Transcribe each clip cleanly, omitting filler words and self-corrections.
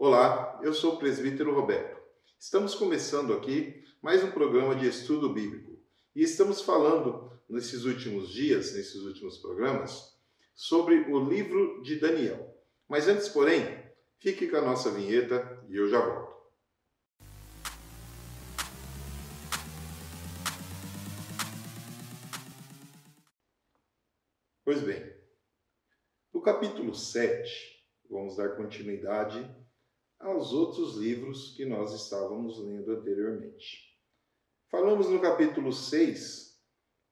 Olá, eu sou o presbítero Roberto. Estamos começando aqui mais um programa de estudo bíblico e estamos falando nesses últimos dias, nesses últimos programas, sobre o livro de Daniel. Mas antes, porém, fique com a nossa vinheta e eu já volto. Pois bem, no capítulo 7, vamos dar continuidade aos outros livros que nós estávamos lendo anteriormente. Falamos no capítulo 6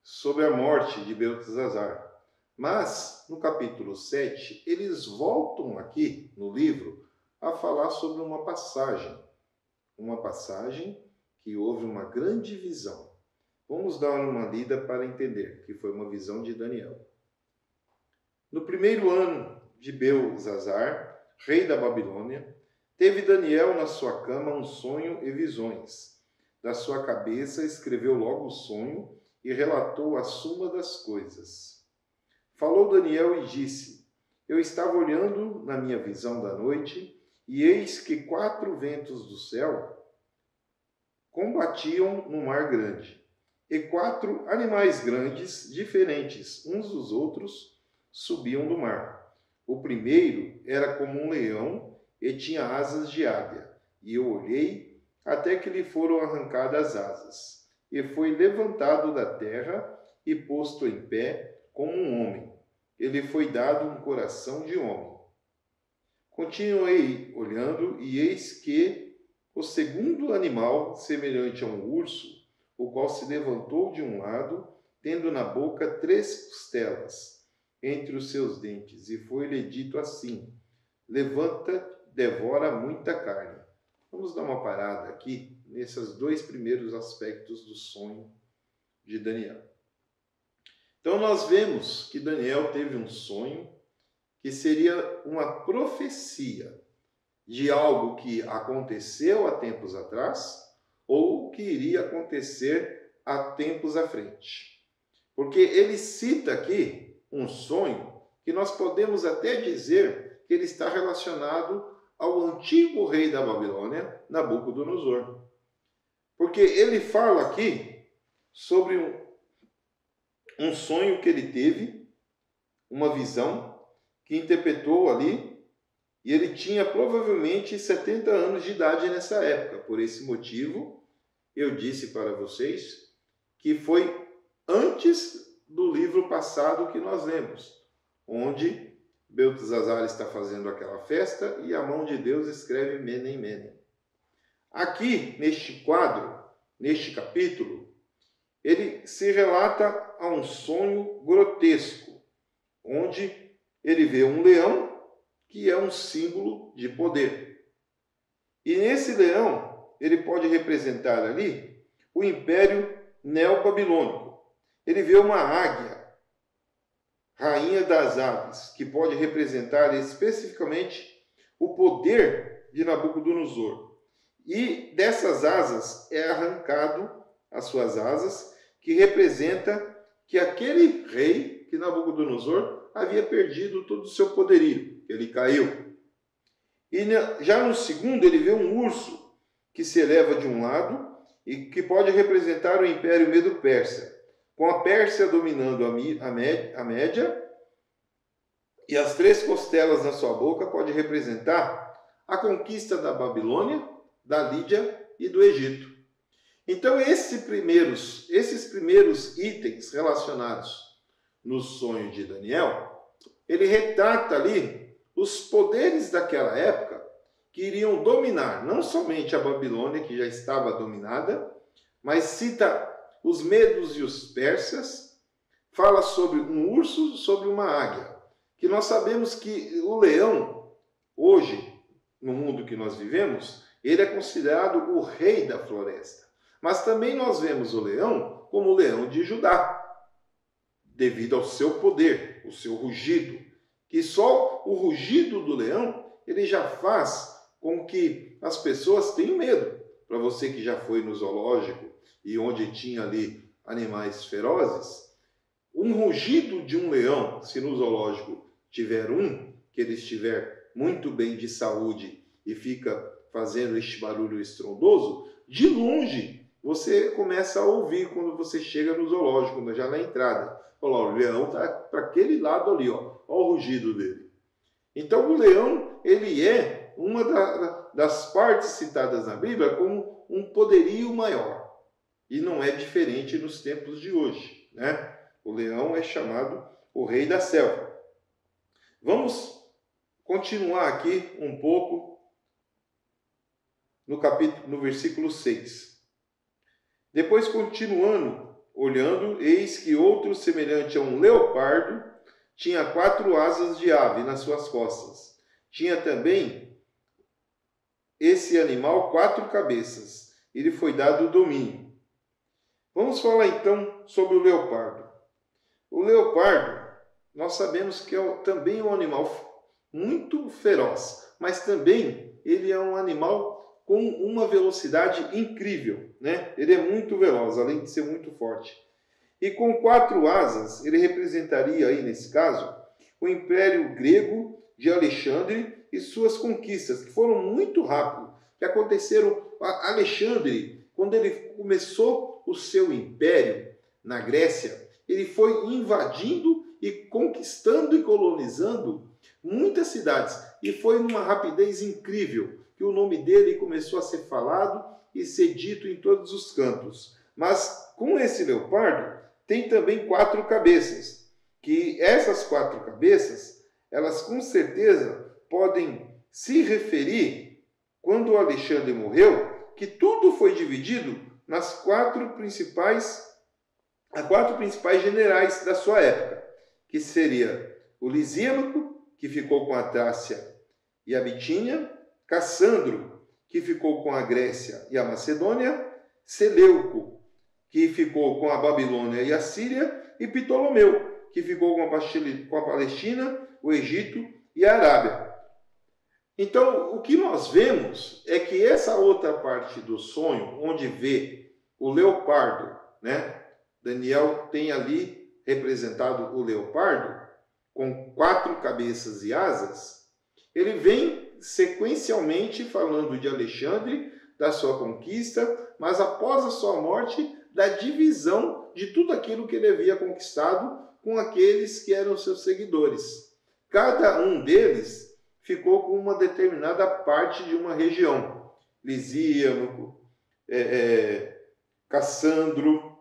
sobre a morte de Beltesazar, mas no capítulo 7 eles voltam aqui no livro a falar sobre uma passagem que houve uma grande visão. Vamos dar uma lida para entender que foi uma visão de Daniel. No primeiro ano de Beltesazar, rei da Babilônia, teve Daniel na sua cama um sonho e visões. Da sua cabeça escreveu logo o sonho e relatou a suma das coisas. Falou Daniel e disse: Eu estava olhando na minha visão da noite, e eis que 4 ventos do céu combatiam no mar grande, e 4 animais grandes, diferentes uns dos outros, subiam do mar. O primeiro era como um leão, e tinha asas de águia. E eu olhei até que lhe foram arrancadas as asas. E foi levantado da terra e posto em pé como um homem. Ele foi dado um coração de homem. Continuei olhando, e eis que o segundo animal, semelhante a um urso, o qual se levantou de um lado, tendo na boca 3 costelas entre os seus dentes, e foi-lhe dito assim: Levanta, devora muita carne. Vamos dar uma parada aqui nesses 2 primeiros aspectos do sonho de Daniel. Então nós vemos que Daniel teve um sonho que seria uma profecia de algo que aconteceu há tempos atrás ou que iria acontecer há tempos à frente. Porque ele cita aqui um sonho que nós podemos até dizer que ele está relacionado ao antigo rei da Babilônia, Nabucodonosor. Porque ele fala aqui sobre um sonho que ele teve, uma visão, que interpretou ali, e ele tinha provavelmente 70 anos de idade nessa época. Por esse motivo, eu disse para vocês que foi antes do livro passado que nós lemos, onde Beltesazar está fazendo aquela festa e a mão de Deus escreve Menem, Menem. Aqui, neste quadro, neste capítulo, ele se relata a um sonho grotesco, onde ele vê um leão, que é um símbolo de poder. E nesse leão, ele pode representar ali o Império Neobabilônico. Ele vê uma águia, rainha das aves, que pode representar especificamente o poder de Nabucodonosor. E dessas asas é arrancado as suas asas, que representa que aquele rei, que Nabucodonosor, havia perdido todo o seu poderio. Ele caiu. E já no segundo, ele vê um urso que se eleva de um lado e que pode representar o Império Medo-Persa, com a Pérsia dominando a Média, e as 3 costelas na sua boca pode representar a conquista da Babilônia, da Lídia e do Egito. Então, esses primeiros itens relacionados no sonho de Daniel, ele retrata ali os poderes daquela época que iriam dominar não somente a Babilônia, que já estava dominada, mas cita os medos e os persas, fala sobre um urso, sobre uma águia. Que nós sabemos que o leão, hoje, no mundo que nós vivemos, ele é considerado o rei da floresta. Mas também nós vemos o leão como o leão de Judá, devido ao seu poder, o seu rugido. Que só o rugido do leão, ele já faz com que as pessoas tenham medo. Para você que já foi no zoológico, e onde tinha ali animais ferozes, um rugido de um leão, se no zoológico tiver um, que ele estiver muito bem de saúde e fica fazendo este barulho estrondoso, de longe você começa a ouvir quando você chega no zoológico, já na entrada. Olha lá, o leão está para aquele lado ali, ó. Olha o rugido dele. Então o leão, ele é uma das partes citadas na Bíblia como um poderio maior. E não é diferente nos tempos de hoje, né? O leão é chamado o rei da selva. Vamos continuar aqui um pouco no versículo 6. Depois, continuando, olhando, eis que outro semelhante a um leopardo tinha 4 asas de ave nas suas costas. Tinha também esse animal 4 cabeças. E lhe foi dado o domínio. Vamos falar então sobre o leopardo. O leopardo, nós sabemos que é também um animal muito feroz, mas também ele é um animal com uma velocidade incrível, né? Ele é muito veloz, além de ser muito forte. E com 4 asas, ele representaria aí, nesse caso, o Império Grego de Alexandre e suas conquistas, que foram muito rápidas, que aconteceram. Alexandre, quando ele começou o seu império na Grécia, ele foi invadindo e conquistando e colonizando muitas cidades. E foi numa rapidez incrível que o nome dele começou a ser falado e ser dito em todos os cantos. Mas com esse leopardo tem também 4 cabeças, que essas 4 cabeças, elas com certeza podem se referir, quando Alexandre morreu, que tudo foi dividido nas 4 principais generais da sua época, que seria o Lisímaco, que ficou com a Trácia e a Bitínia, Cassandro, que ficou com a Grécia e a Macedônia, Seleuco, que ficou com a Babilônia e a Síria, e Ptolomeu, que ficou com a Palestina, o Egito e a Arábia. Então, o que nós vemos é que essa outra parte do sonho, onde vê o leopardo, né? Daniel tem ali representado o leopardo, com 4 cabeças e asas, ele vem sequencialmente falando de Alexandre, da sua conquista, mas após a sua morte, da divisão de tudo aquilo que ele havia conquistado com aqueles que eram seus seguidores. Cada um deles ficou com uma determinada parte de uma região. Lisímaco, Cassandro,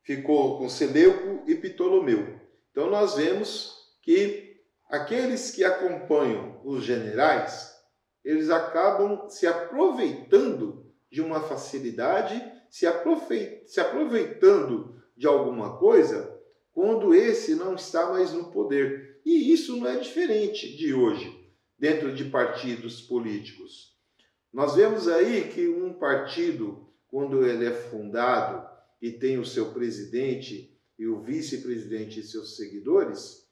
ficou com Seleuco e Ptolomeu. Então nós vemos que aqueles que acompanham os generais, eles acabam se aproveitando de uma facilidade, se aproveitando de alguma coisa, quando esse não está mais no poder. E isso não é diferente de hoje, dentro de partidos políticos. Nós vemos aí que um partido, quando ele é fundado e tem o seu presidente e o vice-presidente e seus seguidores,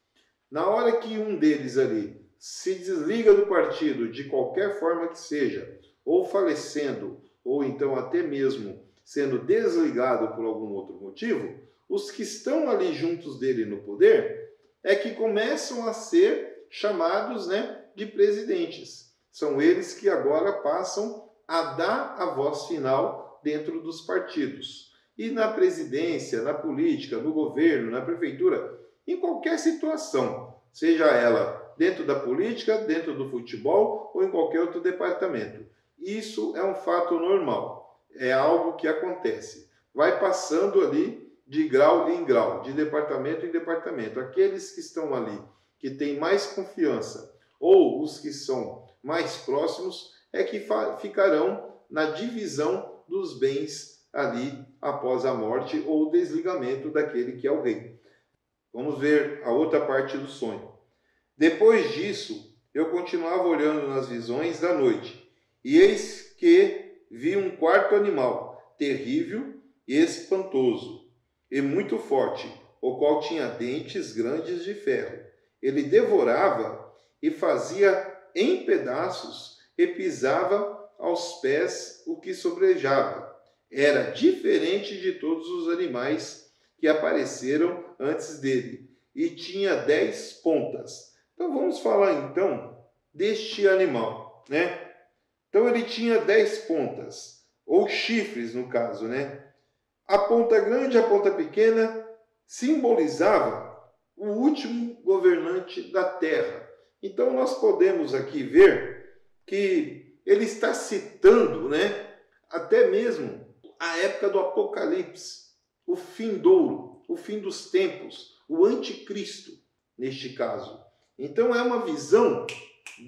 na hora que um deles ali se desliga do partido de qualquer forma que seja, ou falecendo, ou então até mesmo sendo desligado por algum outro motivo, os que estão ali juntos dele no poder é que começam a ser chamados, né, de presidentes. São eles que agora passam a dar a voz final dentro dos partidos. E na presidência, na política, no governo, na prefeitura, em qualquer situação, seja ela dentro da política, dentro do futebol ou em qualquer outro departamento. Isso é um fato normal, é algo que acontece. Vai passando ali de grau em grau, de departamento em departamento. Aqueles que estão ali, que têm mais confiança, ou os que são mais próximos, é que ficarão na divisão dos bens ali após a morte ou o desligamento daquele que é o rei. Vamos ver a outra parte do sonho. Depois disso, eu continuava olhando nas visões da noite, e eis que vi um 4º animal, terrível e espantoso, e muito forte, o qual tinha dentes grandes de ferro. Ele devorava e fazia em pedaços e pisava aos pés o que sobrejava. Era diferente de todos os animais que apareceram antes dele, e tinha 10 pontas. Então vamos falar então deste animal, né? Então ele tinha 10 pontas, ou chifres no caso, né? A ponta grande e a ponta pequena simbolizava o último governante da terra. Então nós podemos aqui ver que ele está citando, né, até mesmo a época do Apocalipse, o findouro, o fim dos tempos, o anticristo, neste caso. Então é uma visão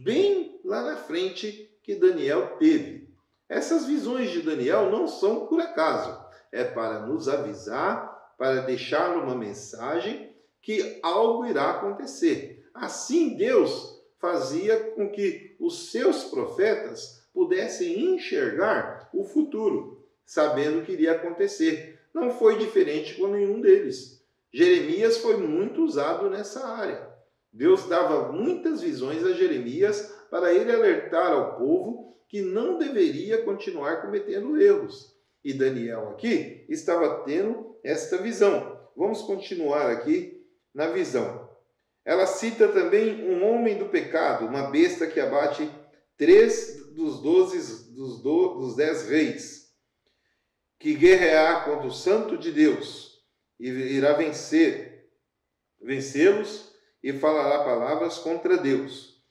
bem lá na frente que Daniel teve. Essas visões de Daniel não são por acaso, é para nos avisar, para deixar uma mensagem que algo irá acontecer. Assim Deus fazia com que os seus profetas pudessem enxergar o futuro, sabendo o que iria acontecer. Não foi diferente com nenhum deles. Jeremias foi muito usado nessa área. Deus dava muitas visões a Jeremias para ele alertar ao povo que não deveria continuar cometendo erros. E Daniel aqui estava tendo esta visão. Vamos continuar aqui na visão. Ela cita também um homem do pecado, uma besta que abate 3 dos 10 reis, que guerreará contra o santo de Deus e irá vencê-los e falará palavras contra Deus.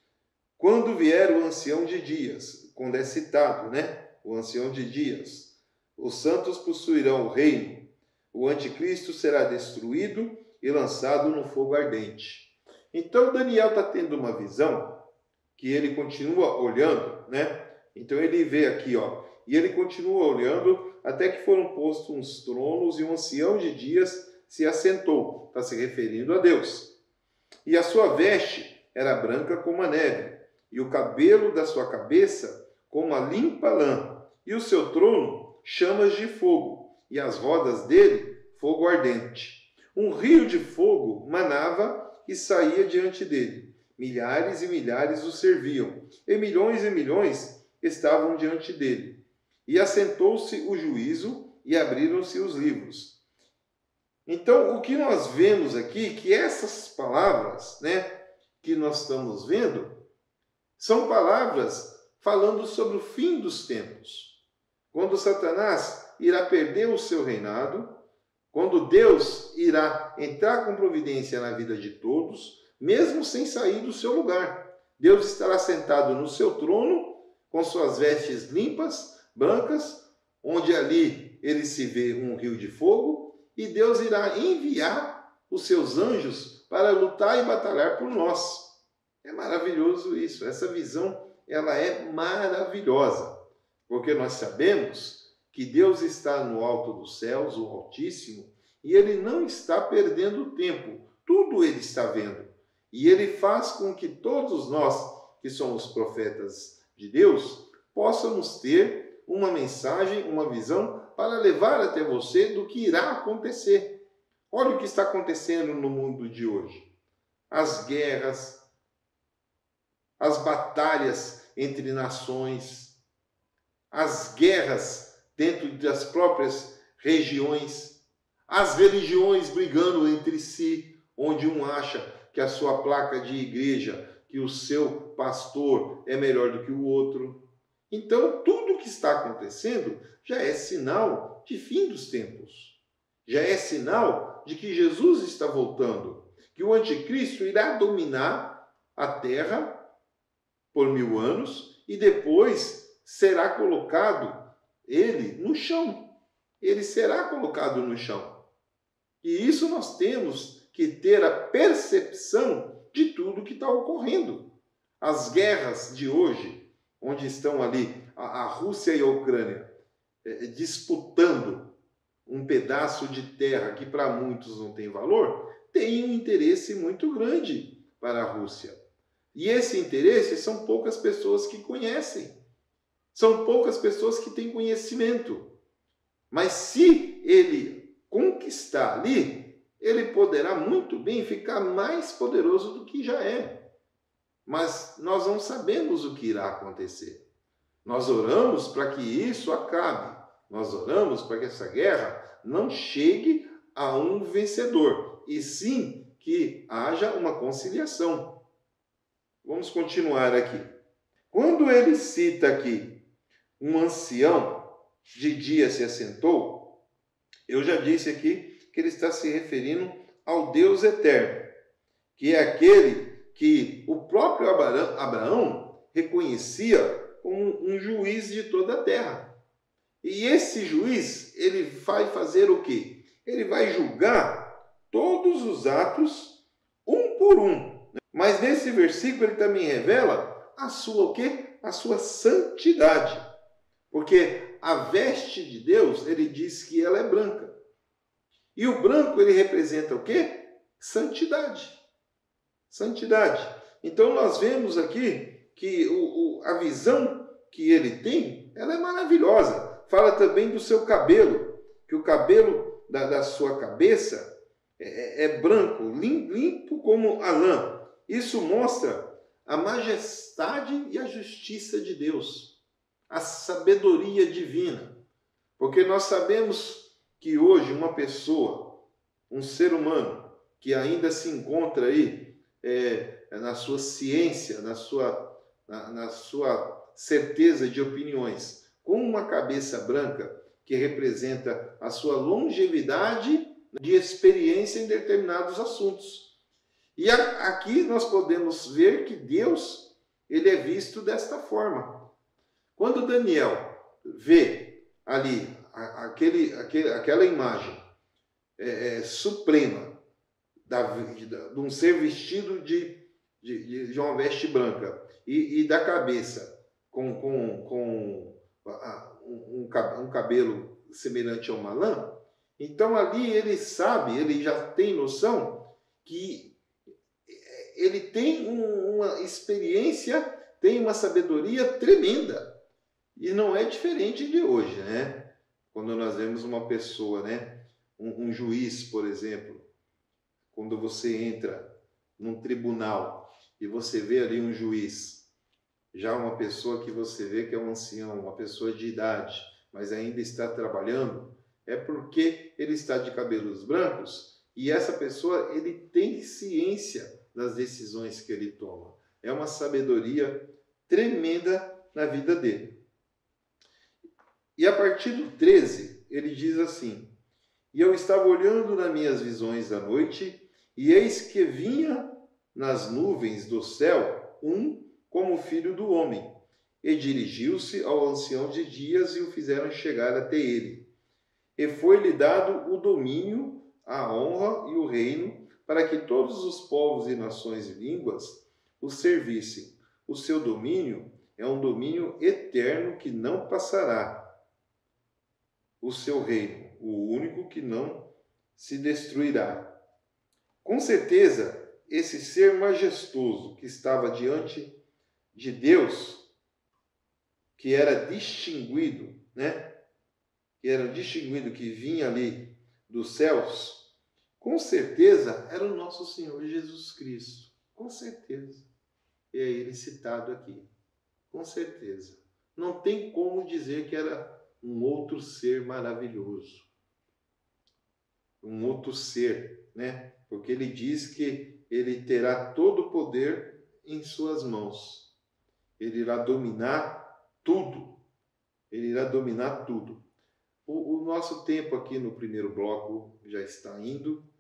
Quando vier o ancião de dias, quando é citado, né? O ancião de dias, os santos possuirão o reino, o anticristo será destruído e lançado no fogo ardente. Então Daniel está tendo uma visão que ele continua olhando, né? Então ele vê aqui, ó, e ele continua olhando até que foram postos uns tronos e um ancião de dias se assentou, está se referindo a Deus. E a sua veste era branca como a neve, e o cabelo da sua cabeça como a limpa lã, e o seu trono chamas de fogo, e as rodas dele fogo ardente. Um rio de fogo manava e saía diante dele. Milhares e milhares o serviam, e milhões estavam diante dele. E assentou-se o juízo, e abriram-se os livros. Então, o que nós vemos aqui, que essas palavras, né, que nós estamos vendo, são palavras falando sobre o fim dos tempos. Quando Satanás irá perder o seu reinado, quando Deus irá entrar com providência na vida de todos, mesmo sem sair do seu lugar. Deus estará sentado no seu trono, com suas vestes limpas, brancas, onde ali ele se vê um rio de fogo, e Deus irá enviar os seus anjos para lutar e batalhar por nós. É maravilhoso isso. Essa visão, ela é maravilhosa, porque nós sabemos que Deus está no alto dos céus, o Altíssimo, e Ele não está perdendo tempo. Tudo Ele está vendo. E Ele faz com que todos nós, que somos profetas de Deus, possamos ter uma mensagem, uma visão, para levar até você do que irá acontecer. Olha o que está acontecendo no mundo de hoje. As guerras, as batalhas entre nações, as guerras dentro das próprias regiões, as religiões brigando entre si, onde um acha que a sua placa de igreja, que o seu pastor é melhor do que o outro. Então, tudo o que está acontecendo já é sinal de fim dos tempos. Já é sinal de que Jesus está voltando, que o anticristo irá dominar a terra por 1000 anos e depois será colocado ele no chão. Ele será colocado no chão. E isso nós temos que ter a percepção de tudo que está ocorrendo. As guerras de hoje, onde estão ali a Rússia e a Ucrânia disputando um pedaço de terra que para muitos não tem valor, tem um interesse muito grande para a Rússia. E esse interesse são poucas pessoas que conhecem. São poucas pessoas que têm conhecimento. Mas se ele conquistar ali, ele poderá muito bem ficar mais poderoso do que já é. Mas nós não sabemos o que irá acontecer. Nós oramos para que isso acabe. Nós oramos para que essa guerra não chegue a um vencedor, e sim que haja uma conciliação. Vamos continuar aqui. Quando ele cita aqui um ancião de dia se assentou, eu já disse aqui que ele está se referindo ao Deus eterno, que é aquele que o próprio Abraão reconhecia como um juiz de toda a terra. E esse juiz, ele vai fazer o quê? Ele vai julgar todos os atos um por um. Mas nesse versículo ele também revela a sua o quê? A sua santidade. Porque a veste de Deus, ele diz que ela é branca. E o branco, ele representa o quê? Santidade. Santidade. Então nós vemos aqui que a visão que ele tem, ela é maravilhosa. Fala também do seu cabelo, que o cabelo da sua cabeça é branco, limpo como a lã. Isso mostra a majestade e a justiça de Deus, a sabedoria divina. Porque nós sabemos que hoje uma pessoa, um ser humano, que ainda se encontra aí na sua ciência, na sua certeza de opiniões, com uma cabeça branca que representa a sua longevidade de experiência em determinados assuntos. E aqui nós podemos ver que Deus, ele é visto desta forma. Quando Daniel vê ali aquela imagem suprema de um ser vestido de uma veste branca e da cabeça com um cabelo semelhante a uma lã, então ali ele sabe, ele já tem noção que ele tem uma experiência, tem uma sabedoria tremenda. E não é diferente de hoje, né? Quando nós vemos uma pessoa, né? Um juiz, por exemplo, quando você entra num tribunal e você vê ali um juiz, já uma pessoa que você vê que é um ancião, uma pessoa de idade, mas ainda está trabalhando, é porque ele está de cabelos brancos e essa pessoa, ele tem ciência das decisões que ele toma. É uma sabedoria tremenda na vida dele. E a partir do 13, ele diz assim: E eu estava olhando nas minhas visões da noite, e eis que vinha nas nuvens do céu como filho do homem, e dirigiu-se ao ancião de dias e o fizeram chegar até ele. E foi-lhe dado o domínio, a honra e o reino, para que todos os povos e nações e línguas o servissem. O seu domínio é um domínio eterno que não passará. O seu reino, o único que não se destruirá. Com certeza, esse ser majestoso que estava diante de Deus, que era distinguido, né? Que era distinguido, que vinha ali dos céus, com certeza era o nosso Senhor Jesus Cristo. Com certeza. E é ele citado aqui. Com certeza. Não tem como dizer que era um outro ser maravilhoso. Um outro ser, né? Porque ele diz que ele terá todo o poder em suas mãos. Ele irá dominar tudo. Ele irá dominar tudo. O nosso tempo aqui no primeiro bloco já está indo.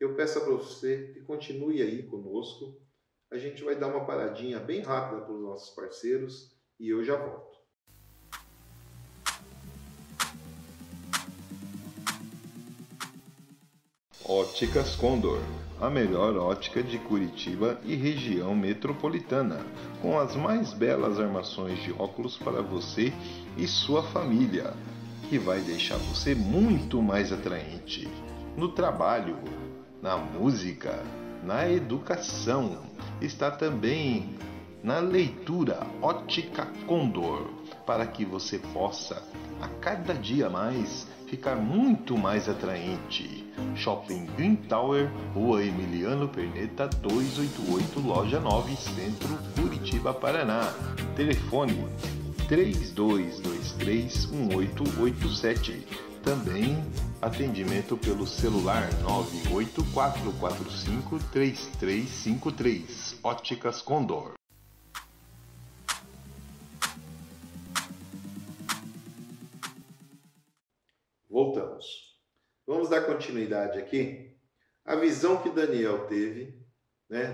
Eu peço para você que continue aí conosco. A gente vai dar uma paradinha bem rápida para os nossos parceiros e eu já volto. Óticas Condor, a melhor ótica de Curitiba e região metropolitana, com as mais belas armações de óculos para você e sua família, que vai deixar você muito mais atraente no trabalho, na música, na educação. Está também na leitura. Ótica Condor, para que você possa a cada dia mais ficar muito mais atraente. Shopping Green Tower, Rua Emiliano Perneta 288, Loja 9, Centro, Curitiba, Paraná. Telefone 32231887. Também atendimento pelo celular 984453353. Óticas Condor. Voltamos. Vamos dar continuidade aqui. A visão que Daniel teve,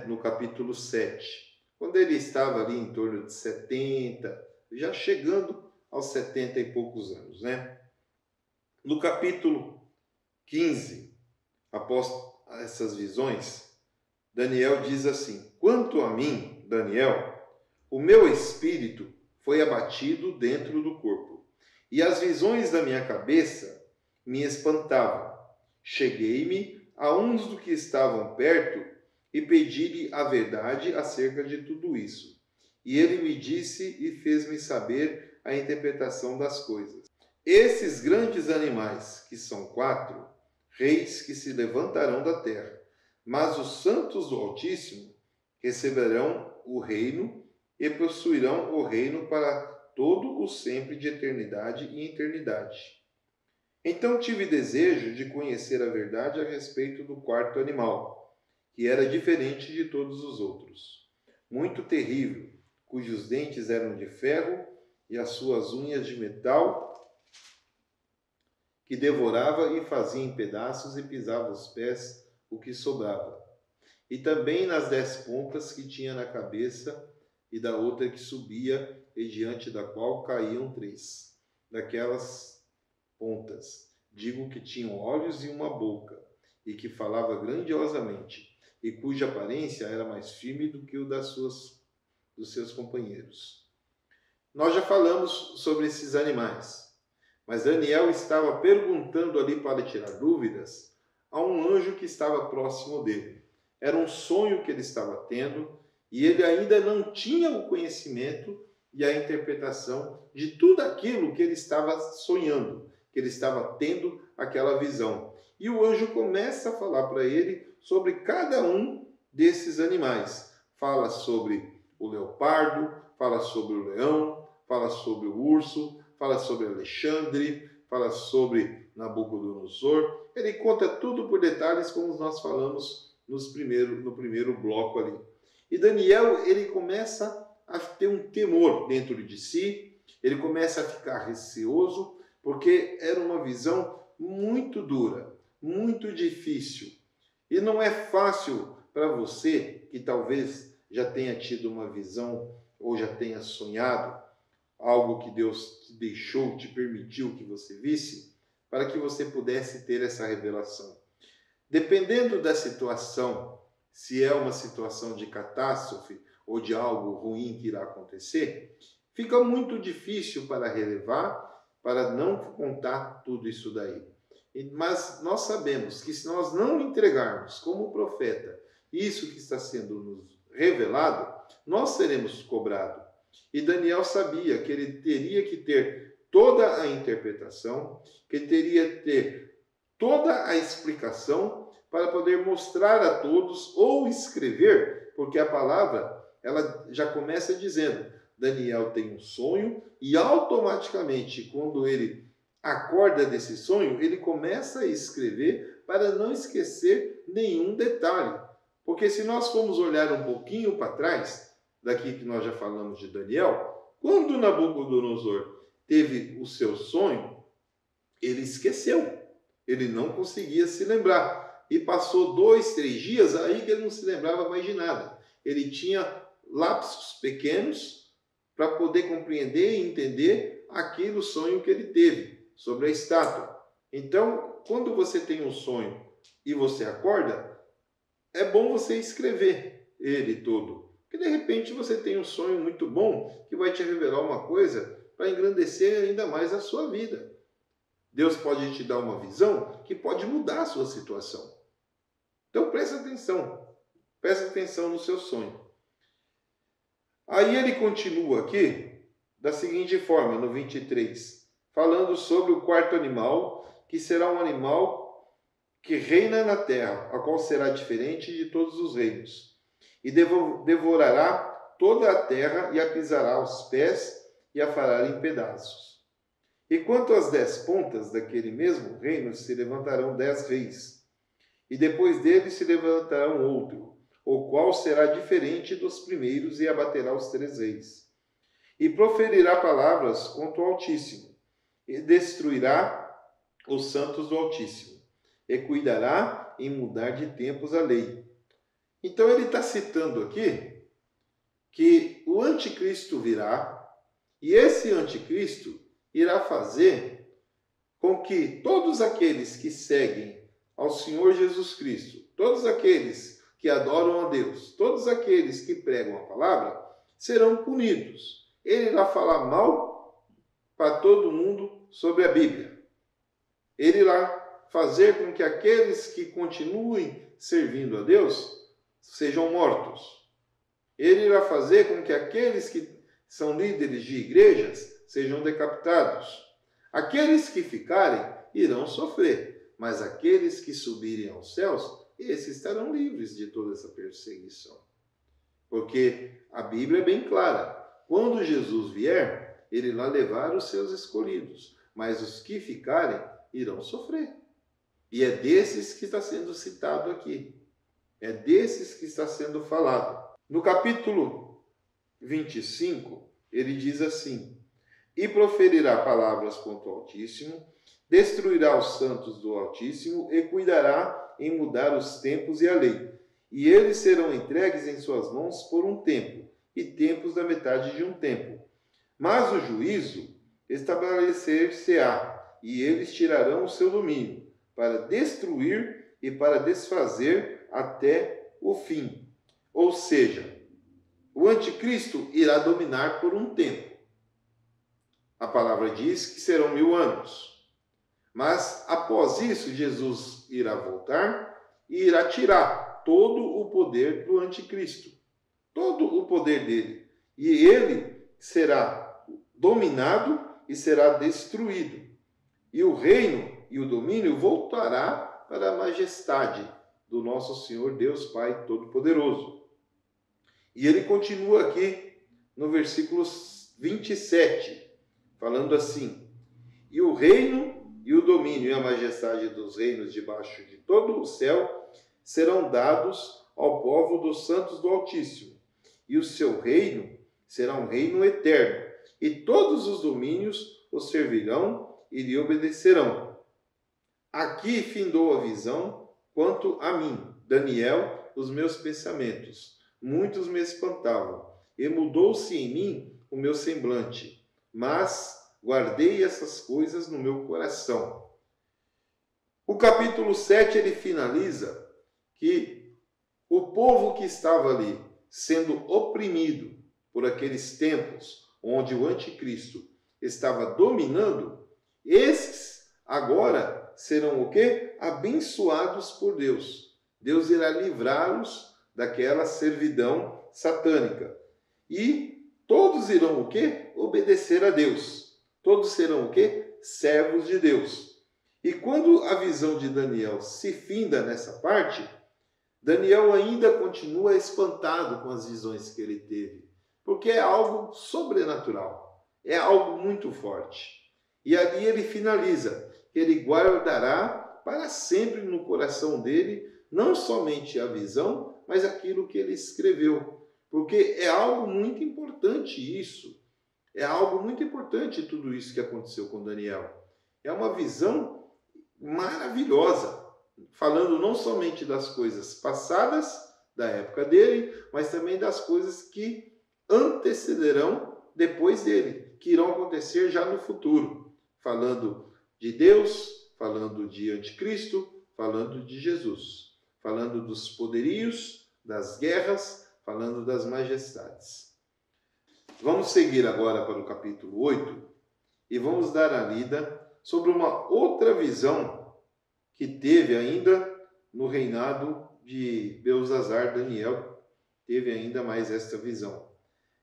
no capítulo 7, quando ele estava ali em torno de 70, já chegando aos 70 e poucos anos, No capítulo 15, após essas visões, Daniel diz assim: quanto a mim, Daniel, o meu espírito foi abatido dentro do corpo, e as visões da minha cabeça me espantavam. Cheguei-me a uns dos que estavam perto e pedi-lhe a verdade acerca de tudo isso. E ele me disse e fez-me saber a interpretação das coisas. Esses grandes animais, que são 4, reis que se levantarão da terra, mas os santos do Altíssimo receberão o reino e possuirão o reino para todo o sempre de eternidade e eternidade. Então tive desejo de conhecer a verdade a respeito do 4º animal, que era diferente de todos os outros, muito terrível, cujos dentes eram de ferro e as suas unhas de metal, que devorava e fazia em pedaços e pisava os pés o que sobrava. E também nas 10 pontas que tinha na cabeça e da outra que subia, e diante da qual caíam 3 daquelas pontas. Digo que tinham olhos e uma boca, e que falava grandiosamente, e cuja aparência era mais firme do que o dos seus companheiros. Nós já falamos sobre esses animais, mas Daniel estava perguntando ali para tirar dúvidas a um anjo que estava próximo dele. Era um sonho que ele estava tendo, e ele ainda não tinha o conhecimento e a interpretação de tudo aquilo que ele estava sonhando, que ele estava tendo aquela visão. E o anjo começa a falar para ele sobre cada um desses animais. Fala sobre o leopardo, fala sobre o leão, fala sobre o urso, fala sobre Alexandre, fala sobre Nabucodonosor. Ele conta tudo por detalhes, como nós falamos no primeiro bloco ali. E Daniel, ele começa a ter um temor dentro de si, ele começa a ficar receoso, porque era uma visão muito dura, muito difícil. E não é fácil para você, que talvez já tenha tido uma visão ou já tenha sonhado algo que Deus te deixou, te permitiu que você visse, para que você pudesse ter essa revelação. Dependendo da situação, se é uma situação de catástrofe ou de algo ruim que irá acontecer, fica muito difícil para relevar, para não contar tudo isso daí. Mas nós sabemos que se nós não entregarmos como profeta isso que está sendo nos revelado, nós seremos cobrados. E Daniel sabia que ele teria que ter toda a interpretação, que ele teria que ter toda a explicação para poder mostrar a todos ou escrever, porque a palavra ela já começa dizendo: Daniel tem um sonho, e automaticamente, quando ele acorda desse sonho, ele começa a escrever para não esquecer nenhum detalhe. Porque se nós formos olhar um pouquinho para trás, daqui que nós já falamos de Daniel, quando Nabucodonosor teve o seu sonho, ele esqueceu. Ele não conseguia se lembrar. E passou 2, 3 dias aí que ele não se lembrava mais de nada. Ele tinha lapsos pequenos para poder compreender e entender aquele sonho que ele teve sobre a estátua. Então, quando você tem um sonho e você acorda, é bom você escrever ele todo. Porque de repente você tem um sonho muito bom que vai te revelar uma coisa para engrandecer ainda mais a sua vida. Deus pode te dar uma visão que pode mudar a sua situação. Então presta atenção no seu sonho. Aí ele continua aqui da seguinte forma, no 23, falando sobre o 4º animal, que será um animal que reina na terra, a qual será diferente de todos os reinos, e devorará toda a terra e a pisará aos pés e a fará em pedaços. E quanto às 10 pontas daquele mesmo reino, se levantarão 10 reis, e depois dele se levantará outro, o qual será diferente dos primeiros e abaterá os 3 reis. E proferirá palavras contra o Altíssimo, e destruirá os santos do Altíssimo, e cuidará em mudar de tempos a lei. Então ele está citando aqui que o anticristo virá, e esse anticristo irá fazer com que todos aqueles que seguem ao Senhor Jesus Cristo, todos aqueles que adoram a Deus, todos aqueles que pregam a palavra, serão punidos. Ele irá falar mal para todo mundo sobre a Bíblia. Ele irá fazer com que aqueles que continuem servindo a Deus sejam mortos. Ele irá fazer com que aqueles que são líderes de igrejas sejam decapitados. Aqueles que ficarem irão sofrer, mas aqueles que subirem aos céus, esses estarão livres de toda essa perseguição. Porque a Bíblia é bem clara. Quando Jesus vier, ele irá levar os seus escolhidos, mas os que ficarem irão sofrer. E é desses que está sendo citado aqui. É desses que está sendo falado. No capítulo 25, ele diz assim: e proferirá palavras contra o Altíssimo, destruirá os santos do Altíssimo e cuidará em mudar os tempos e a lei. E eles serão entregues em suas mãos por um tempo, e tempos da metade de um tempo. Mas o juízo estabelecer-se-á, e eles tirarão o seu domínio, para destruir e para desfazer até o fim. Ou seja, o anticristo irá dominar por um tempo. A palavra diz que serão 1000 anos. Mas após isso, Jesus irá voltar e irá tirar todo o poder do anticristo. Todo o poder dele. E ele será dominado e será destruído. E o reino e o domínio voltará para a majestade do nosso Senhor Deus Pai Todo-Poderoso. E ele continua aqui no versículo 27, falando assim: e o reino e o domínio e a majestade dos reinos debaixo de todo o céu serão dados ao povo dos santos do Altíssimo, e o seu reino será um reino eterno, e todos os domínios o servirão e lhe obedecerão. Aqui findou a visão quanto a mim, Daniel, os meus pensamentos. Muitos me espantavam, e mudou-se em mim o meu semblante, mas guardei essas coisas no meu coração. O capítulo 7 ele finaliza que o povo que estava ali, sendo oprimido por aqueles tempos onde o anticristo estava dominando, esses agora serão o quê? Abençoados por Deus. Deus irá livrá-los daquela servidão satânica. E todos irão o quê? Obedecer a Deus. Todos serão o quê? Servos de Deus. E quando a visão de Daniel se finda nessa parte, Daniel ainda continua espantado com as visões que ele teve, porque é algo sobrenatural, é algo muito forte. E ali ele finaliza, que ele guardará para sempre no coração dele, não somente a visão, mas aquilo que ele escreveu, porque é algo muito importante isso, é algo muito importante tudo isso que aconteceu com Daniel. É uma visão maravilhosa, falando não somente das coisas passadas da época dele, mas também das coisas que antecederão depois dele, que irão acontecer já no futuro, falando de Deus, falando de anticristo, falando de Jesus, falando dos poderios, das guerras, falando das majestades. Vamos seguir agora para o capítulo 8 e vamos dar a lida sobre uma outra visão que teve ainda no reinado de Belzazar. Daniel teve ainda mais esta visão.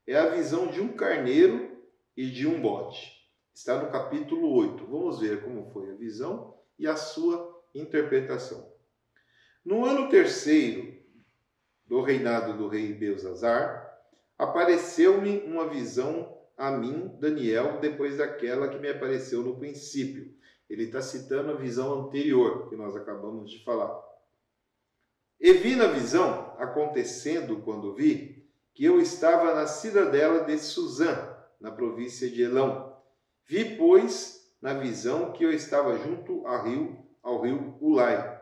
É a visão de um carneiro e de um bode. Está no capítulo 8. Vamos ver como foi a visão e a sua interpretação. No ano 3º do reinado do rei Belzazar, apareceu-me uma visão a mim, Daniel, depois daquela que me apareceu no princípio. Ele está citando a visão anterior, que nós acabamos de falar. E vi na visão, acontecendo quando vi, que eu estava na cidadela de Suzã, na província de Elão. Vi, pois, na visão que eu estava junto ao rio Ulai.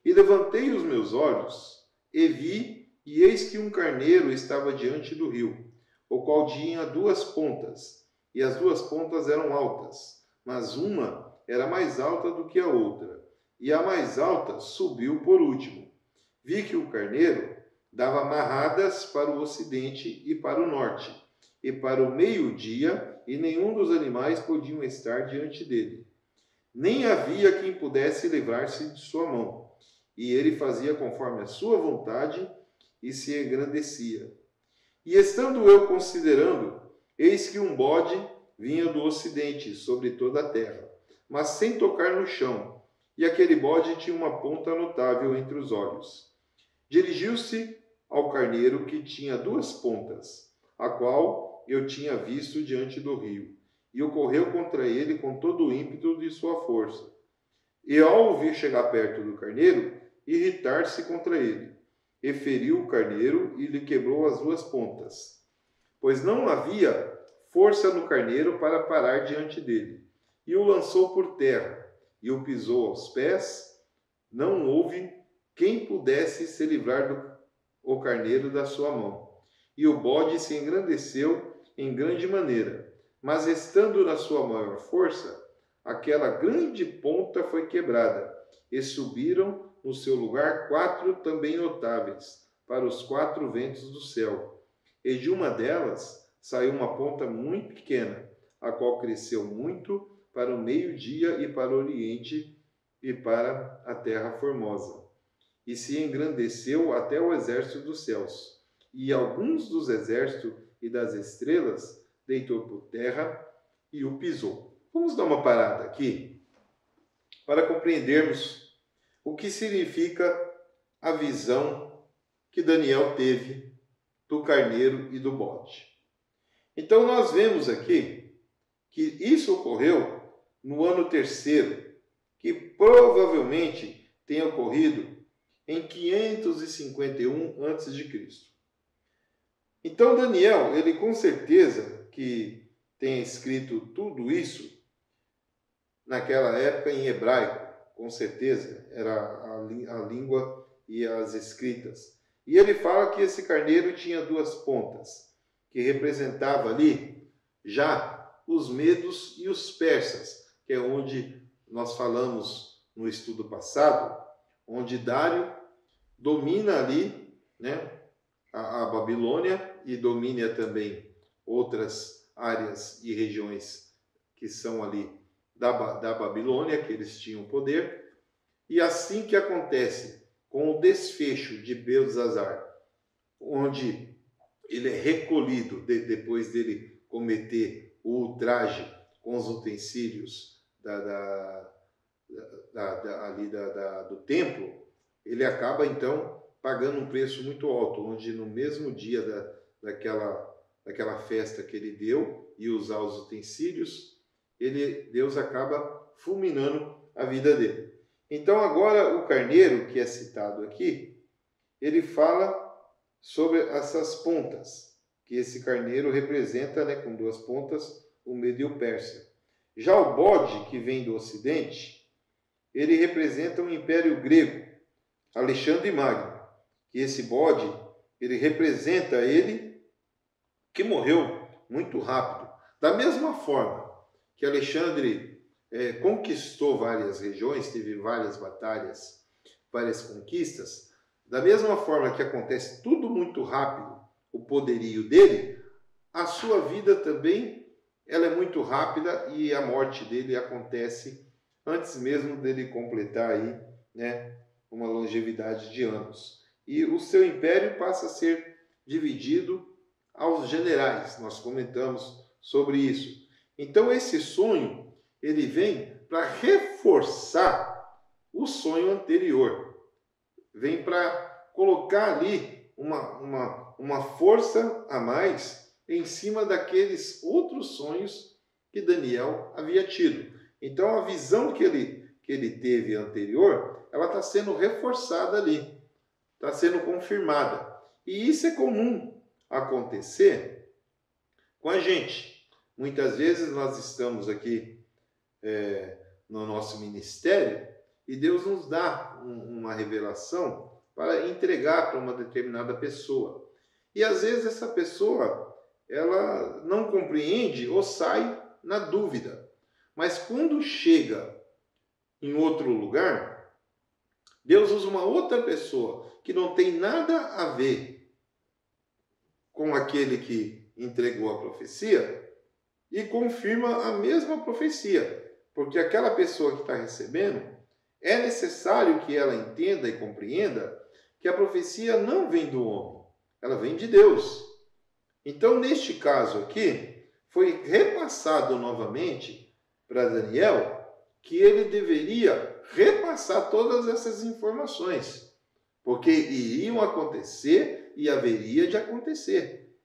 E levantei os meus olhos, e vi, e eis que um carneiro estava diante do rio, o qual tinha 2 pontas, e as 2 pontas eram altas, mas uma era mais alta do que a outra, e a mais alta subiu por último. Vi que o carneiro dava marradas para o ocidente e para o norte, e para o meio-dia, e nenhum dos animais podiam estar diante dele. Nem havia quem pudesse livrar-se de sua mão, e ele fazia conforme a sua vontade e se engrandecia. E estando eu considerando, eis que um bode vinha do ocidente sobre toda a terra, mas sem tocar no chão, e aquele bode tinha uma ponta notável entre os olhos. Dirigiu-se ao carneiro que tinha 2 pontas, a qual eu tinha visto diante do rio, e ocorreu contra ele com todo o ímpeto de sua força. E ao ouvir chegar perto do carneiro, irritar-se contra ele, e feriu o carneiro e lhe quebrou as 2 pontas, pois não havia força no carneiro para parar diante dele, e o lançou por terra, e o pisou aos pés. Não houve quem pudesse se livrar do carneiro da sua mão. E o bode se engrandeceu em grande maneira, mas estando na sua maior força, aquela grande ponta foi quebrada, e subiram no seu lugar 4 também notáveis, para os 4 ventos do céu. E de uma delas saiu uma ponta muito pequena, a qual cresceu muito para o meio-dia e para o oriente e para a terra formosa. E se engrandeceu até o exército dos céus. E alguns dos exércitos e das estrelas deitou por terra e o pisou. Vamos dar uma parada aqui para compreendermos o que significa a visão que Daniel teve do carneiro e do bode. Então nós vemos aqui que isso ocorreu no ano 3º, que provavelmente tenha ocorrido em 551 a.C. Então Daniel, ele com certeza que tenha escrito tudo isso naquela época em hebraico, com certeza, era a língua e as escritas. E ele fala que esse carneiro tinha 2 pontas, que representava ali já os medos e os persas, que é onde nós falamos no estudo passado, onde Dário domina ali, né, a Babilônia e domina também outras áreas e regiões que são ali da Babilônia, que eles tinham poder. E assim que acontece com o desfecho de Beltesazar, onde ele é recolhido depois dele cometer o ultraje com os utensílios do templo, ele acaba então pagando um preço muito alto, onde no mesmo dia daquela festa que ele deu e usar os utensílios, Deus acaba fulminando a vida dele. Então agora o carneiro que é citado aqui, ele fala sobre essas pontas, que esse carneiro representa, né, com 2 pontas, o Medo e o Pérsia. Já o bode, que vem do ocidente, ele representa o Império Grego, Alexandre Magno, que esse bode, ele representa ele que morreu muito rápido. Da mesma forma que Alexandre conquistou várias regiões, teve várias batalhas, várias conquistas, da mesma forma que acontece tudo muito rápido, o poderio dele, a sua vida também ela é muito rápida e a morte dele acontece antes mesmo dele completar aí, né, uma longevidade de anos. E o seu império passa a ser dividido aos generais. Nós comentamos sobre isso. Então esse sonho, ele vem para reforçar o sonho anterior. Vem para colocar ali uma força a mais em cima daqueles outros sonhos que Daniel havia tido. Então a visão que ele teve anterior, ela está sendo reforçada ali. está sendo confirmada. E isso é comum acontecer com a gente. Muitas vezes nós estamos aqui no nosso ministério e Deus nos dá uma revelação para entregar para uma determinada pessoa. E às vezes essa pessoa, ela não compreende ou sai na dúvida. Mas quando chega em outro lugar, Deus usa uma outra pessoa que não tem nada a ver com aquele que entregou a profecia e confirma a mesma profecia. Porque aquela pessoa que está recebendo, é necessário que ela entenda e compreenda que a profecia não vem do homem, ela vem de Deus. Então, neste caso aqui, foi repassado novamente para Daniel que ele deveria repassar todas essas informações, porque iriam acontecer e haveria de acontecer.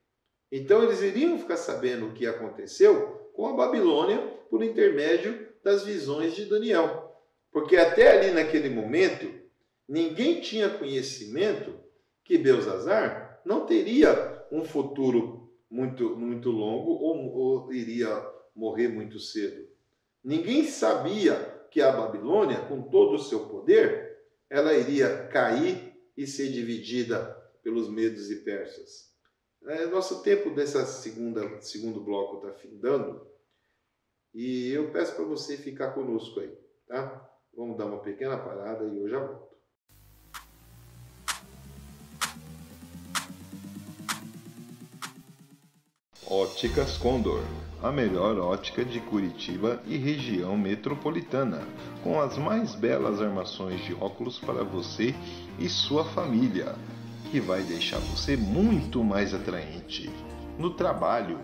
Então, eles iriam ficar sabendo o que aconteceu com a Babilônia por intermédio das visões de Daniel. Porque até ali naquele momento, ninguém tinha conhecimento que Belzazar não teria um futuro muito longo ou iria morrer muito cedo. Ninguém sabia que a Babilônia, com todo o seu poder, ela iria cair e ser dividida pelos medos e persas. Nosso tempo dessa segundo bloco está findando e eu peço para você ficar conosco aí, tá? Vamos dar uma pequena parada e eu já volto. Óticas Condor, a melhor ótica de Curitiba e região metropolitana, com as mais belas armações de óculos para você e sua família, que vai deixar você muito mais atraente no trabalho,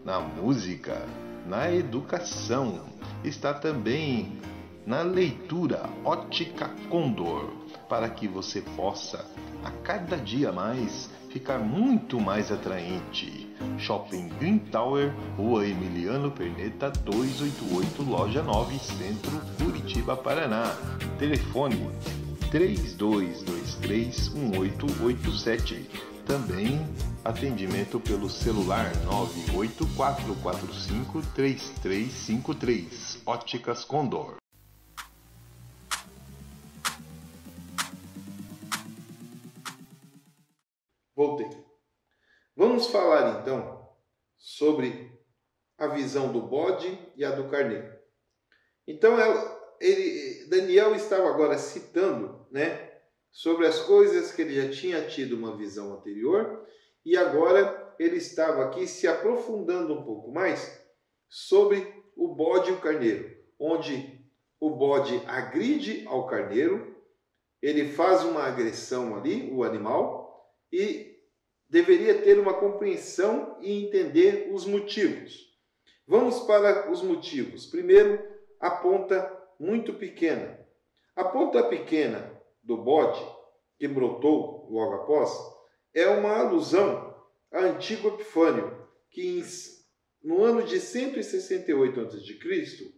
na música, na educação. Está também na leitura Ótica Condor, para que você possa, a cada dia mais, ficar muito mais atraente. Shopping Green Tower, Rua Emiliano Perneta 288, Loja 9, Centro, Curitiba, Paraná. Telefone 32231887. Também atendimento pelo celular 984453353. Óticas Condor. Voltei. Vamos falar então sobre a visão do bode e a do carneiro. Então Daniel estava agora citando, sobre as coisas que ele já tinha tido uma visão anterior e agora ele estava aqui se aprofundando um pouco mais sobre o bode e o carneiro, onde o bode agride ao carneiro, ele faz uma agressão ali, o animal, e deveria ter uma compreensão e entender os motivos. Vamos para os motivos. Primeiro, a ponta muito pequena. A ponta pequena do bode, que brotou logo após, é uma alusão a Antíoco Epifânio, que no ano de 168 a.C.,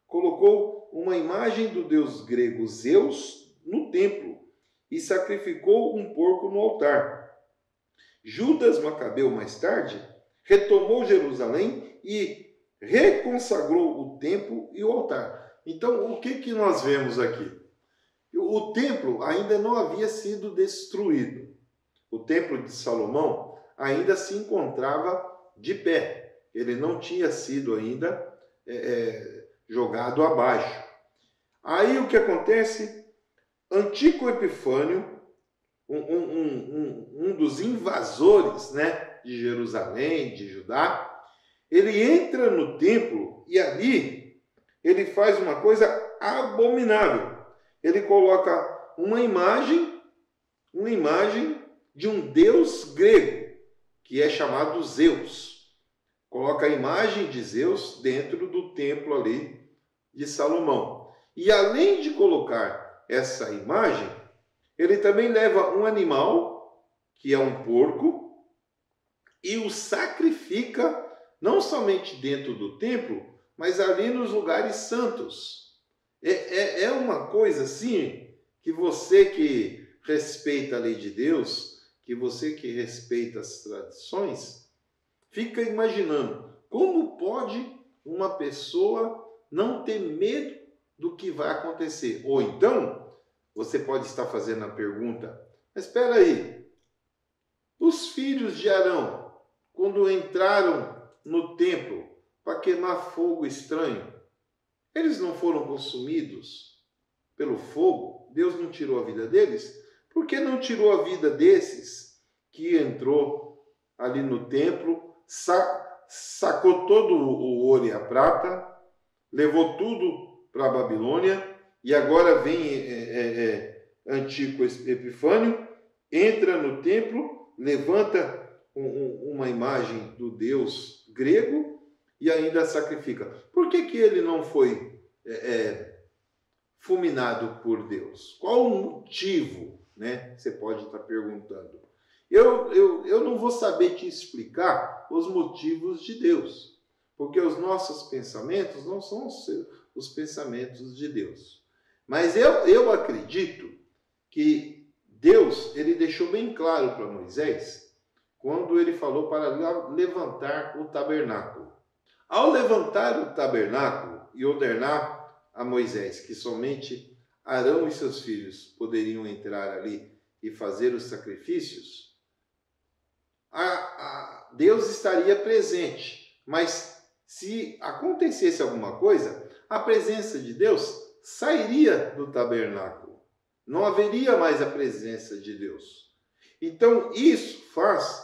colocou uma imagem do deus grego Zeus no templo e sacrificou um porco no altar. Judas Macabeu, mais tarde, retomou Jerusalém e reconsagrou o templo e o altar. Então, o que nós vemos aqui? O templo ainda não havia sido destruído. O templo de Salomão ainda se encontrava de pé. Ele não tinha sido ainda jogado abaixo. Aí o que acontece? Antíoco Epifânio, um dos invasores de Jerusalém, de Judá, ele entra no templo e ali ele faz uma coisa abominável. Ele coloca uma imagem de um deus grego, que é chamado Zeus. Coloca a imagem de Zeus dentro do templo ali de Salomão. E além de colocar essa imagem, ele também leva um animal, que é um porco, e o sacrifica não somente dentro do templo, mas ali nos lugares santos. É uma coisa assim que você que respeita a lei de Deus, que você que respeita as tradições, fica imaginando como pode uma pessoa não ter medo do que vai acontecer. Ou então, você pode estar fazendo a pergunta, mas espera aí, os filhos de Arão, quando entraram no templo para queimar fogo estranho, eles não foram consumidos pelo fogo? Deus não tirou a vida deles? Por que não tirou a vida desses que entrou ali no templo, sacou todo o ouro e a prata, levou tudo para a Babilônia, e agora vem Antíoco Epifânio, entra no templo, levanta uma imagem do deus grego e ainda sacrifica. Por que ele não foi fulminado por Deus? Qual o motivo, né? Você pode estar perguntando. Eu não vou saber te explicar os motivos de Deus, porque os nossos pensamentos não são os pensamentos de Deus. Mas eu acredito que Deus, ele deixou bem claro para Moisés, quando ele falou para levantar o tabernáculo. Ao levantar o tabernáculo e ordenar a Moisés que somente Arão e seus filhos poderiam entrar ali e fazer os sacrifícios, Deus estaria presente. Mas se acontecesse alguma coisa, a presença de Deus sairia do tabernáculo. Não haveria mais a presença de Deus. Então, isso faz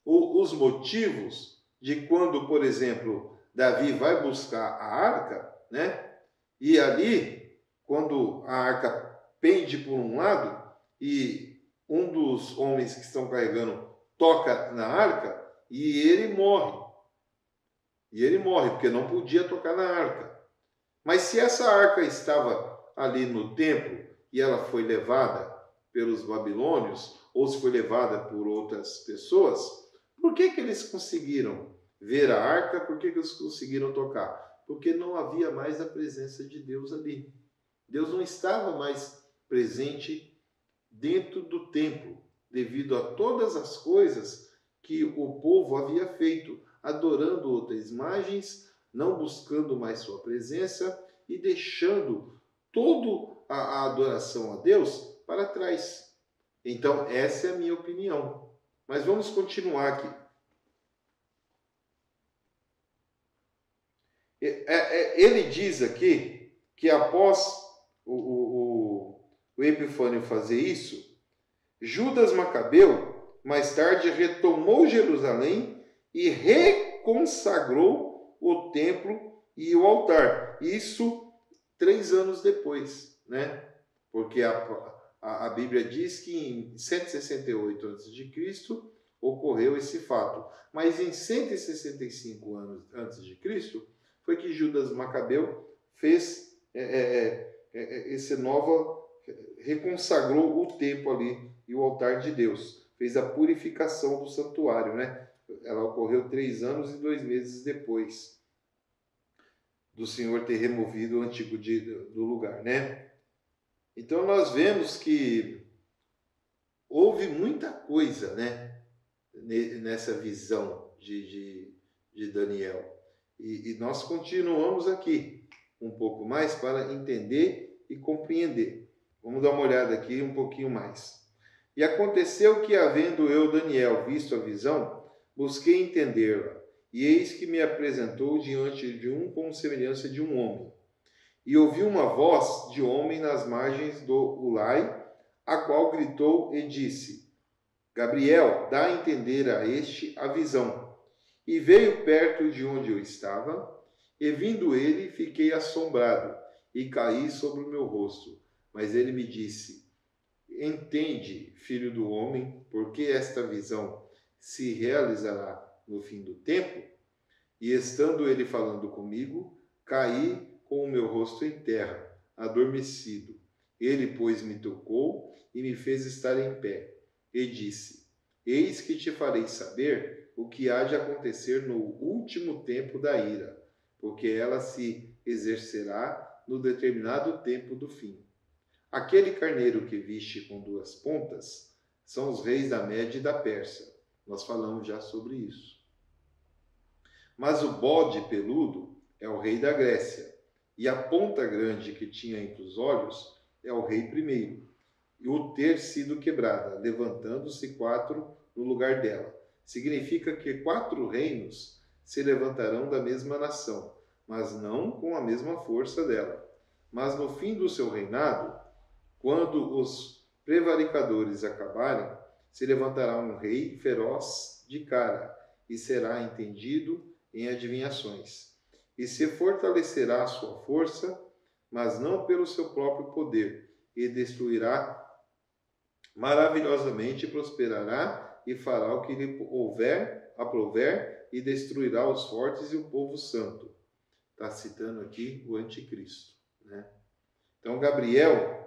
os motivos de quando, por exemplo, Davi vai buscar a arca, né? E ali, quando a arca pende por um lado e um dos homens que estão carregando toca na arca e ele morre. E ele morre porque não podia tocar na arca. Mas se essa arca estava ali no templo e ela foi levada pelos babilônios ou se foi levada por outras pessoas, por que eles conseguiram ver a arca? Por que eles conseguiram tocar? Porque não havia mais a presença de Deus ali. Deus não estava mais presente dentro do templo, devido a todas as coisas que o povo havia feito, adorando outras imagens, não buscando mais sua presença e deixando toda a adoração a Deus para trás. Então, essa é a minha opinião. Mas vamos continuar aqui. Ele diz aqui que após o Epifânio fazer isso, Judas Macabeu, mais tarde, retomou Jerusalém e reconsagrou o templo e o altar. Isso 3 anos depois, né? Porque a Bíblia diz que em 168 a.C. ocorreu esse fato. Mas em 165 anos antes de Cristo foi que Judas Macabeu fez esse reconsagrou o templo ali e o altar de Deus. Fez a purificação do santuário, né? Ela ocorreu 3 anos e 2 meses depois do Senhor ter removido o antigo do lugar, né? Então nós vemos que houve muita coisa, né? Nessa visão de Daniel. E nós continuamos aqui um pouco mais para entender e compreender. Vamos dar uma olhada aqui um pouquinho mais. E aconteceu que, havendo eu, Daniel, visto a visão, busquei entendê-la, e eis que me apresentou diante de com semelhança de um homem. E ouvi uma voz de homem nas margens do Ulai, a qual gritou e disse: Gabriel, dá a entender a este a visão. E veio perto de onde eu estava, e vindo ele, fiquei assombrado, e caí sobre o meu rosto. Mas ele me disse: Entende, filho do homem, porque esta visão se realizará no fim do tempo? E estando ele falando comigo, caí com o meu rosto em terra, adormecido. Ele, pois, me tocou e me fez estar em pé, e disse: Eis que te farei saber o que há de acontecer no último tempo da ira, porque ela se exercerá no determinado tempo do fim. Aquele carneiro que viste com 2 pontas são os reis da Média e da Pérsia. Nós falamos já sobre isso. Mas o bode peludo é o rei da Grécia, e a ponta grande que tinha entre os olhos é o rei primeiro, e o ter sido quebrada, levantando-se 4 no lugar dela. Significa que 4 reinos se levantarão da mesma nação, mas não com a mesma força dela. Mas no fim do seu reinado, quando os prevaricadores acabarem, se levantará um rei feroz de cara, e será entendido em adivinhações. E se fortalecerá a sua força, mas não pelo seu próprio poder, e destruirá maravilhosamente, prosperará e fará o que lhe aprouver, e destruirá os fortes e o povo santo. Está citando aqui o anticristo, né? Então, Gabriel,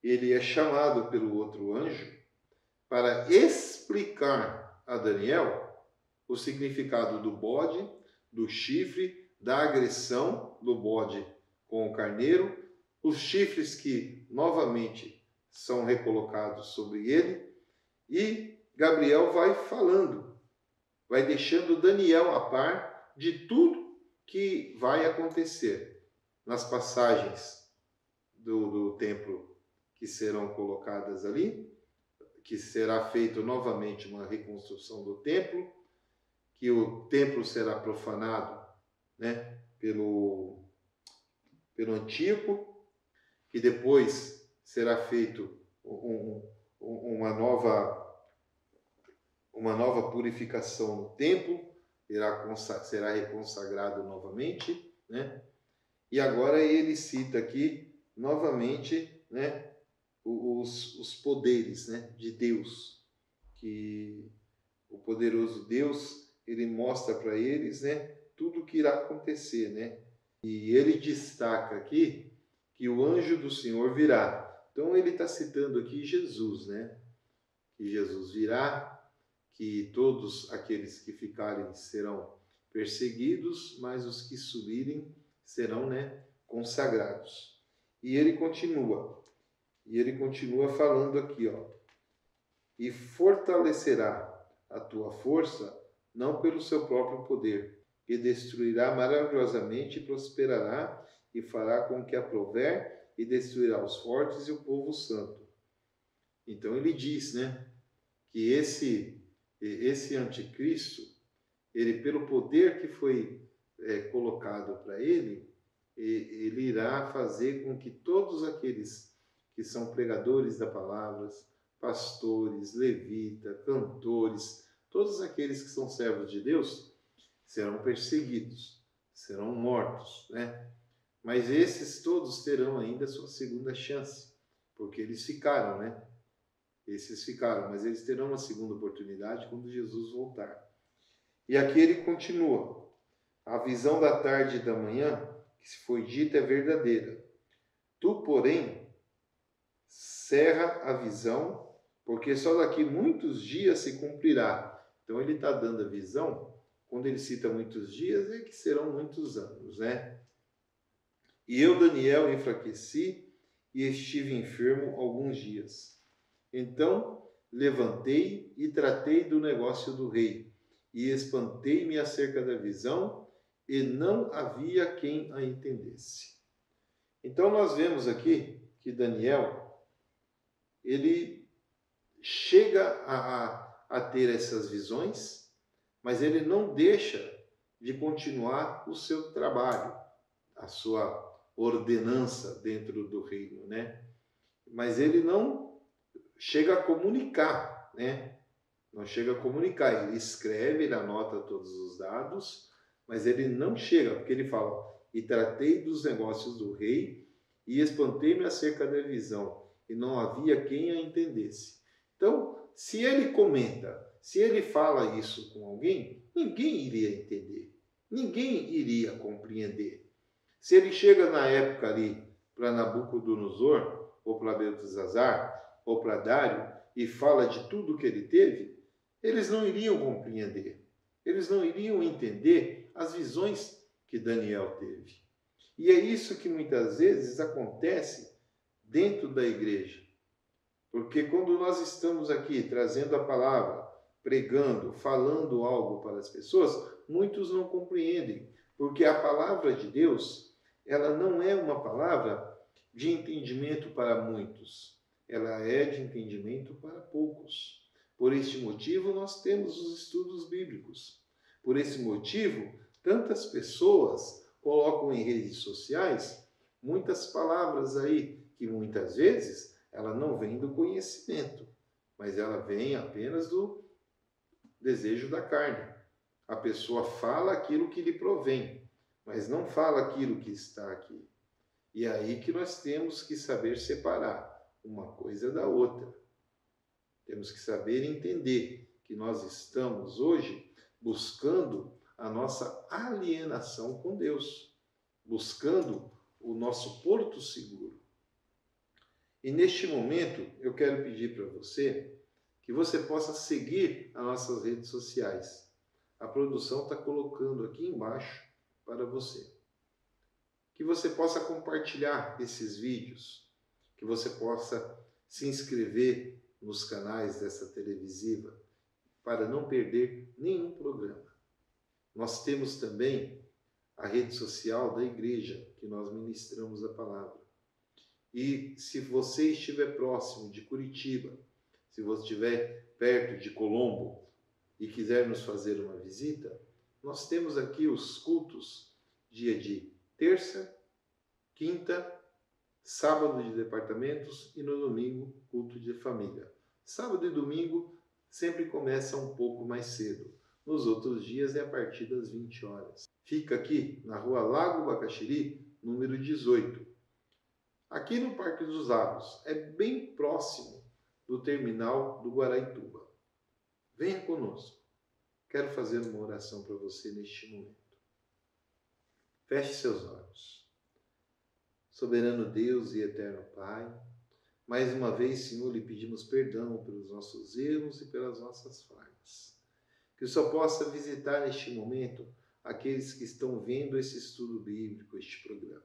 ele é chamado pelo outro anjo para explicar a Daniel o significado do bode, do chifre, da agressão do bode com o carneiro, os chifres que novamente são recolocados sobre ele, e Gabriel vai falando, vai deixando Daniel a par de tudo que vai acontecer nas passagens do templo que serão colocadas ali, que será feito novamente uma reconstrução do templo, que o templo será profanado, né, pelo Antíoco, que depois será feito uma nova purificação no templo, será reconsagrado novamente, né? E agora ele cita aqui novamente, né, os poderes, né, de Deus, que o poderoso Deus, ele mostra para eles, né, tudo o que irá acontecer, né? E ele destaca aqui que o anjo do Senhor virá. Então ele está citando aqui Jesus, né? Que Jesus virá, que todos aqueles que ficarem serão perseguidos, mas os que subirem serão, né, consagrados. E ele continua falando aqui, ó: e fortalecerá a tua força, não pelo seu próprio poder, e destruirá maravilhosamente, e prosperará, e fará com que aprouver, e destruirá os fortes e o povo santo. Então ele diz, né, que esse anticristo, ele, pelo poder que foi colocado para ele irá fazer com que todos aqueles que são pregadores da palavra, pastores, levitas, cantores, todos aqueles que são servos de Deus, serão perseguidos, serão mortos, né? Mas esses todos terão ainda sua segunda chance, porque eles ficaram, né? Esses ficaram, mas eles terão uma segunda oportunidade quando Jesus voltar. E aqui ele continua: a visão da tarde e da manhã, que se foi dita, é verdadeira. Tu, porém, cerra a visão, porque só daqui muitos dias se cumprirá. Então ele está dando a visão, quando ele cita muitos dias, é que serão muitos anos, né? E eu, Daniel, enfraqueci e estive enfermo alguns dias. Então levantei e tratei do negócio do rei, e espantei-me acerca da visão, e não havia quem a entendesse. Então nós vemos aqui que Daniel, ele chega a ter essas visões, mas ele não deixa de continuar o seu trabalho, a sua ordenança dentro do reino, né? Mas ele não chega a comunicar, né? Não chega a comunicar. Ele escreve, ele anota todos os dados, mas ele não chega, porque ele fala: e tratei dos negócios do rei, e espantei-me acerca da visão, e não havia quem a entendesse. Então, se ele comenta, se ele fala isso com alguém, ninguém iria entender, ninguém iria compreender. Se ele chega na época ali para Nabucodonosor, ou para Beltesazar, ou para Dário, e fala de tudo que ele teve, eles não iriam compreender, eles não iriam entender as visões que Daniel teve. E é isso que muitas vezes acontece dentro da igreja. Porque quando nós estamos aqui trazendo a palavra, pregando, falando algo para as pessoas, muitos não compreendem, porque a palavra de Deus, ela não é uma palavra de entendimento para muitos, ela é de entendimento para poucos. Por este motivo, nós temos os estudos bíblicos. Por esse motivo, tantas pessoas colocam em redes sociais muitas palavras aí, que muitas vezes ela não vem do conhecimento, mas ela vem apenas do desejo da carne. A pessoa fala aquilo que lhe provém, mas não fala aquilo que está aqui. E é aí que nós temos que saber separar uma coisa da outra. Temos que saber entender que nós estamos hoje buscando a nossa alienação com Deus, buscando o nosso porto seguro. E neste momento eu quero pedir para você que você possa seguir as nossas redes sociais. A produção está colocando aqui embaixo para você. Que você possa compartilhar esses vídeos, que você possa se inscrever nos canais dessa televisiva para não perder nenhum programa. Nós temos também a rede social da igreja, que nós ministramos a palavra. E se você estiver próximo de Curitiba, se você estiver perto de Colombo e quiser nos fazer uma visita, nós temos aqui os cultos, dia de terça, quinta, sábado de departamentos e no domingo, culto de família. Sábado e domingo sempre começa um pouco mais cedo. Nos outros dias é a partir das 20 horas. Fica aqui na rua Lago Bacaxiri, número 18. Aqui no Parque dos Lagos, é bem próximo do terminal do Guaraituba. Venha conosco. Quero fazer uma oração para você neste momento. Feche seus olhos. Soberano Deus e eterno Pai, mais uma vez, Senhor, lhe pedimos perdão pelos nossos erros e pelas nossas falhas. Que o Senhor possa visitar neste momento aqueles que estão vendo esse estudo bíblico, este programa.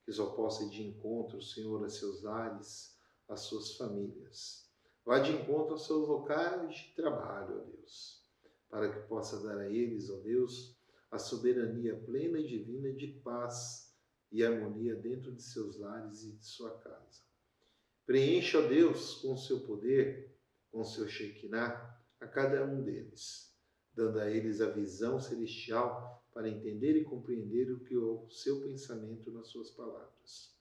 Que o Senhor possa ir de encontro, Senhor, a seus lares, às suas famílias. Vá de encontro aos seus locais de trabalho, ó Deus, para que possa dar a eles, ó Deus, a soberania plena e divina de paz e harmonia dentro de seus lares e de sua casa. Preencha, ó Deus, com o seu poder, com o seu Shekinah, a cada um deles, dando a eles a visão celestial para entender e compreender o que é o seu pensamento nas suas palavras.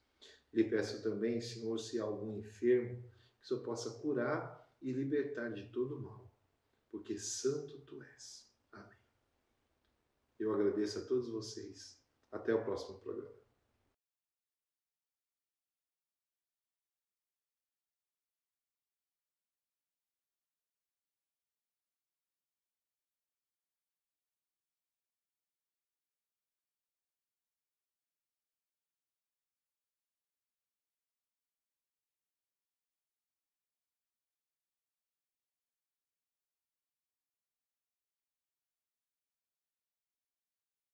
Lhe peço também, Senhor, se há algum enfermo, que o Senhor possa curar e libertar de todo mal, porque santo Tu és. Amém. Eu agradeço a todos vocês. Até o próximo programa.